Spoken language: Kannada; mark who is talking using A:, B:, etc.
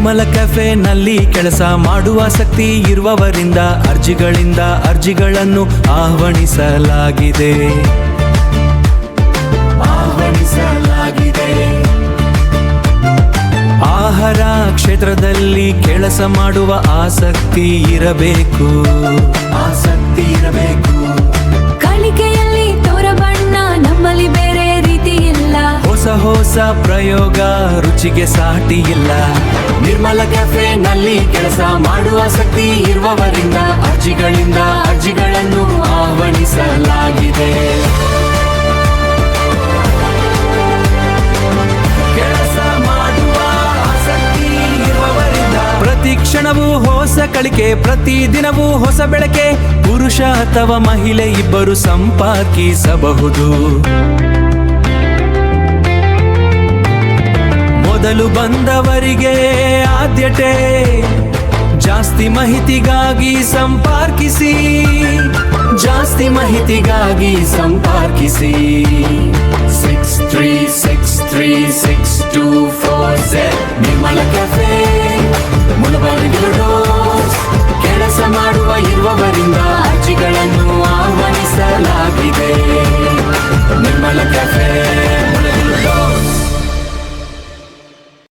A: ನಿರ್ಮಲ ಕೆಫೆನಲ್ಲಿ ಕೆಲಸ ಮಾಡುವ ಆಸಕ್ತಿ ಇರುವವರಿಂದ ಅರ್ಜಿಗಳನ್ನು ಆಹ್ವಾನಿಸಲಾಗಿದೆ. ಆಹಾರ ಕ್ಷೇತ್ರದಲ್ಲಿ ಕೆಲಸ ಮಾಡುವ ಆಸಕ್ತಿ ಇರಬೇಕು.
B: ಕಲಿಕೆಯಲ್ಲಿ ತೋರಬಣ್ಣ ನಮ್ಮಲ್ಲಿ ಬೇರೆ ರೀತಿ ಇಲ್ಲ.
A: ಹೊಸ ಪ್ರಯೋಗ ರುಚಿಗೆ ಸಾಟಿ ಇಲ್ಲ. ನಿರ್ಮಲ ಕೆಫೆನಲ್ಲಿ ಕೆಲಸ ಮಾಡುವ ಆಸಕ್ತಿ ಇರುವವರಿಂದ ಅರ್ಜಿಗಳನ್ನು ಆಹ್ವಾನಿಸಲಾಗಿದೆ. ಕೆಲಸ ಮಾಡುವ ಆಸಕ್ತಿ ಇರುವವರಿಂದ ಪ್ರತಿ ಕ್ಷಣವೂ ಹೊಸ ಕಲಿಕೆ, ಪ್ರತಿ ದಿನವೂ ಹೊಸ ಬೆಳಕೆ. ಪುರುಷ ಅಥವಾ ಮಹಿಳೆ ಇಬ್ಬರು ಸಂಪರ್ಕಿಸಬಹುದು. ಮೊದಲು ಬಂದವರಿಗೆ ಆದ್ಯತೆ. ಜಾಸ್ತಿ ಮಾಹಿತಿಗಾಗಿ ಸಂಪರ್ಕಿಸಿ. 63636240 ನಿರ್ಮಲ ಕೆಫೆ, ಮುಳಬಾಗಿಲು ಡೋರ್ಸ್. ಕೆಲಸ ಮಾಡುವ ಇರುವವರಿಂದ ಅರ್ಜಿಗಳನ್ನು ಆಹ್ವಾನಿಸಲಾಗಿದೆ. ನಿರ್ಮಲ ಕೆಫೆ.